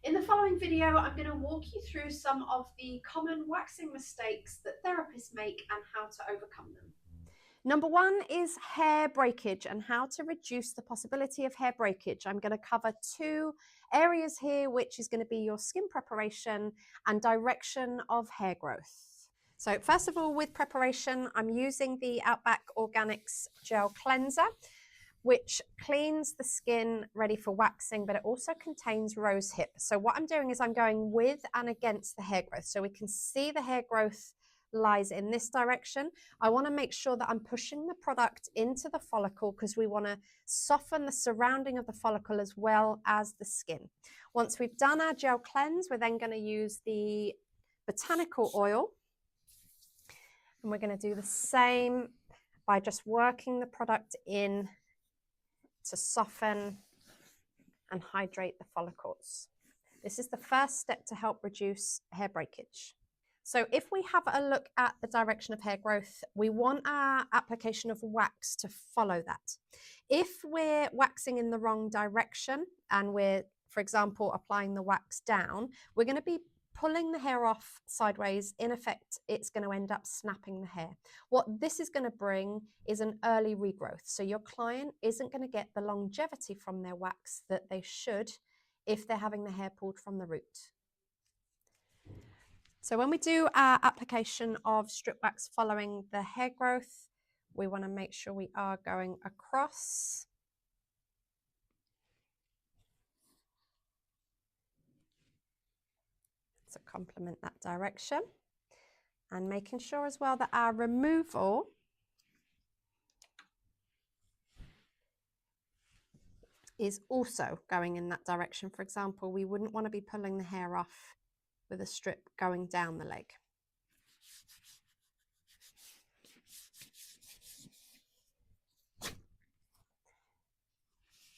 In the following video, I'm going to walk you through some of the common waxing mistakes that therapists make and how to overcome them. Number one is hair breakage and how to reduce the possibility of hair breakage. I'm going to cover two areas here, which is going to be your skin preparation and direction of hair growth. So first of all, with preparation, I'm using the Outback Organics Gel Cleanser, which cleans the skin ready for waxing, but it also contains rosehip. So what I'm doing is I'm going with and against the hair growth. So we can see the hair growth lies in this direction. I want to make sure that I'm pushing the product into the follicle because we want to soften the surrounding of the follicle as well as the skin. Once we've done our gel cleanse, we're then going to use the botanical oil, and we're going to do the same by just working the product in to soften and hydrate the follicles. This is the first step to help reduce hair breakage. So if we have a look at the direction of hair growth, we want our application of wax to follow that. If we're waxing in the wrong direction and we're, for example, applying the wax down, we're going to be pulling the hair off sideways. In effect, it's going to end up snapping the hair. What this is going to bring is an early regrowth. So your client isn't going to get the longevity from their wax that they should if they're having the hair pulled from the root. So when we do our application of strip wax following the hair growth, we want to make sure we are going across. To complement that direction, and making sure as well that our removal is also going in that direction. For example, we wouldn't want to be pulling the hair off with a strip going down the leg.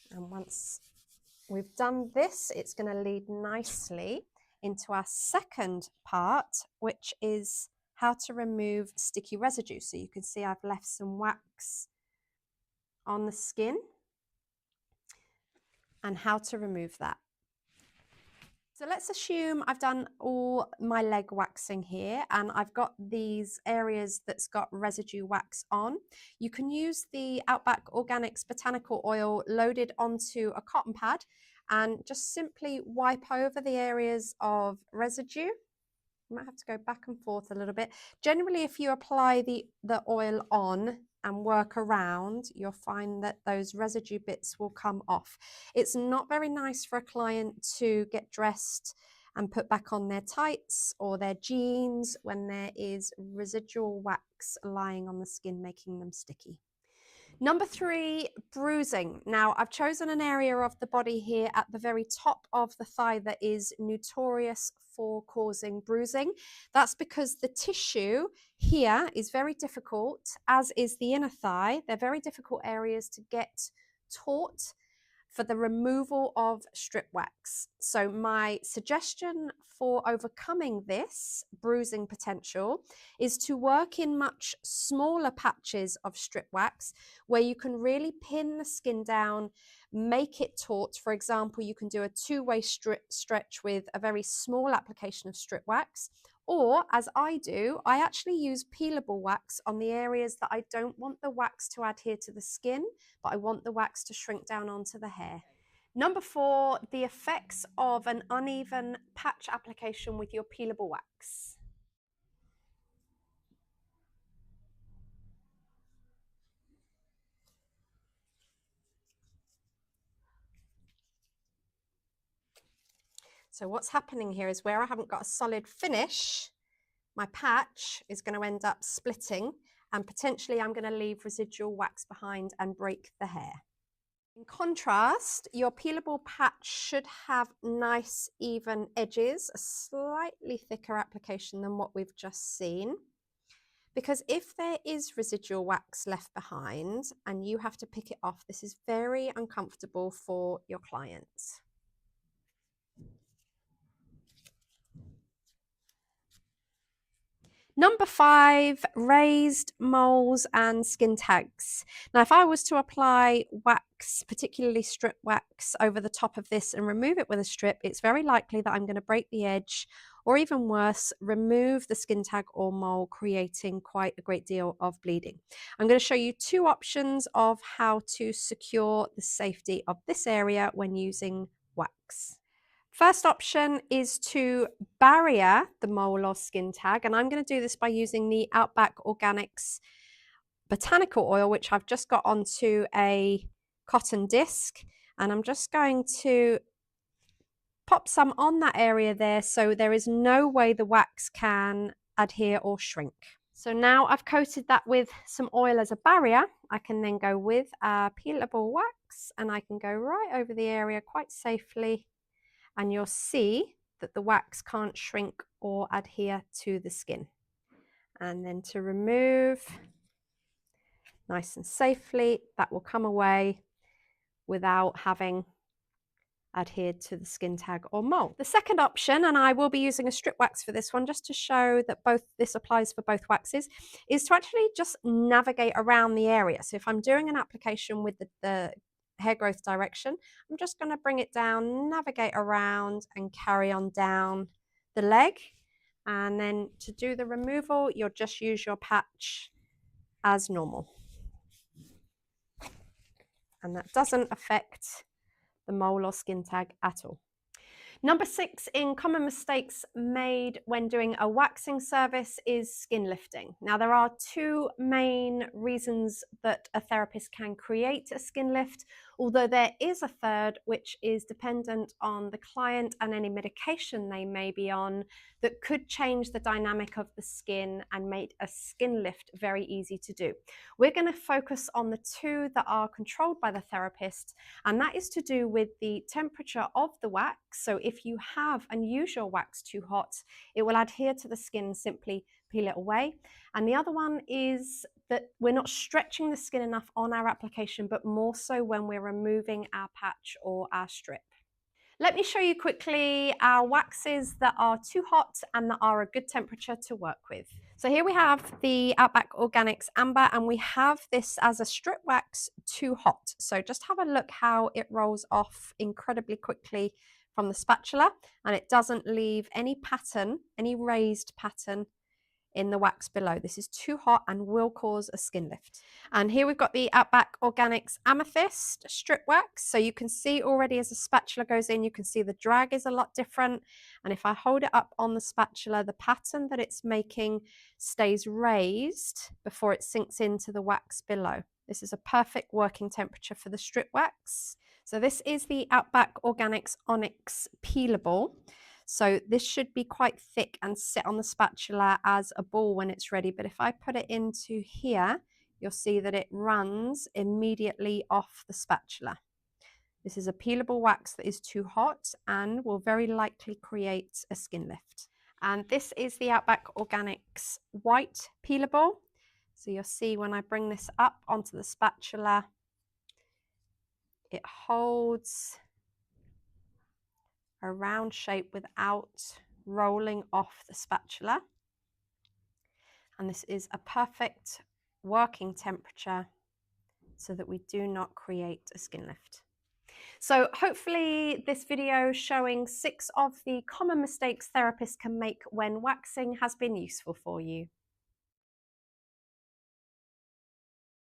And once we've done this, it's going to lead nicely into our second part, which is how to remove sticky residue. So you can see I've left some wax on the skin and how to remove that. So let's assume I've done all my leg waxing here and I've got these areas that's got residue wax on. You can use the Outback Organics Botanical Oil loaded onto a cotton pad and just simply wipe over the areas of residue. You might have to go back and forth a little bit. Generally, if you apply the oil on and work around, you'll find that those residue bits will come off. It's not very nice for a client to get dressed and put back on their tights or their jeans when there is residual wax lying on the skin, making them sticky. Number three, bruising. Now, I've chosen an area of the body here at the very top of the thigh that is notorious for causing bruising. That's because the tissue here is very difficult, as is the inner thigh. They're very difficult areas to get taut for the removal of strip wax. So my suggestion for overcoming this bruising potential is to work in much smaller patches of strip wax where you can really pin the skin down, make it taut. For example, you can do a two-way stretch with a very small application of strip wax. Or, as I do, I actually use peelable wax on the areas that I don't want the wax to adhere to the skin, but I want the wax to shrink down onto the hair. Number four, the effects of an uneven patch application with your peelable wax. So what's happening here is where I haven't got a solid finish, my patch is going to end up splitting and potentially I'm going to leave residual wax behind and break the hair. In contrast, your peelable patch should have nice even edges, a slightly thicker application than what we've just seen. Because if there is residual wax left behind and you have to pick it off, this is very uncomfortable for your clients. Number 5, raised moles and skin tags. Now, if I was to apply wax, particularly strip wax, over the top of this and remove it with a strip, it's very likely that I'm going to break the edge, or even worse, remove the skin tag or mole, creating quite a great deal of bleeding. I'm going to show you 2 options of how to secure the safety of this area when using wax. First option is to barrier the mole or skin tag, and I'm going to do this by using the Outback Organics botanical oil, which I've just got onto a cotton disc, and I'm just going to pop some on that area there so there is no way the wax can adhere or shrink. So now I've coated that with some oil as a barrier, I can then go with a peelable wax and I can go right over the area quite safely, and you'll see that the wax can't shrink or adhere to the skin. And then to remove nice and safely, that will come away without having adhered to the skin tag or mole. The second option, and I will be using a strip wax for this one just to show that this applies for both waxes, is to actually just navigate around the area. So if I'm doing an application with the hair growth direction, I'm just going to bring it down, navigate around and carry on down the leg. And then to do the removal, you'll just use your patch as normal. And that doesn't affect the mole or skin tag at all. Number 6 in common mistakes made when doing a waxing service is skin lifting. Now, there are 2 main reasons that a therapist can create a skin lift, although there is a third, which is dependent on the client and any medication they may be on, that could change the dynamic of the skin and make a skin lift very easy to do. We're going to focus on the 2 that are controlled by the therapist, and that is to do with the temperature of the wax. So if you have and use your wax too hot, it will adhere to the skin and simply peel it away. And the other one is that we're not stretching the skin enough on our application, but more so when we're removing our patch or our strip. Let me show you quickly our waxes that are too hot and that are a good temperature to work with. So here we have the Outback Organics Amber, and we have this as a strip wax too hot. So just have a look how it rolls off incredibly quickly from the spatula, and it doesn't leave any pattern, any raised pattern in the wax below. This is too hot and will cause a skin lift. And here we've got the Outback Organics Amethyst strip wax. So you can see already as the spatula goes in, you can see the drag is a lot different. And if I hold it up on the spatula, the pattern that it's making stays raised before it sinks into the wax below. This is a perfect working temperature for the strip wax. So this is the Outback Organics Onyx Peelable. So this should be quite thick and sit on the spatula as a ball when it's ready. But if I put it into here, you'll see that it runs immediately off the spatula. This is a peelable wax that is too hot and will very likely create a skin lift. And this is the Outback Organics White Peelable. So you'll see when I bring this up onto the spatula, it holds a round shape without rolling off the spatula. And this is a perfect working temperature so that we do not create a skin lift. So hopefully this video showing 6 of the common mistakes therapists can make when waxing has been useful for you.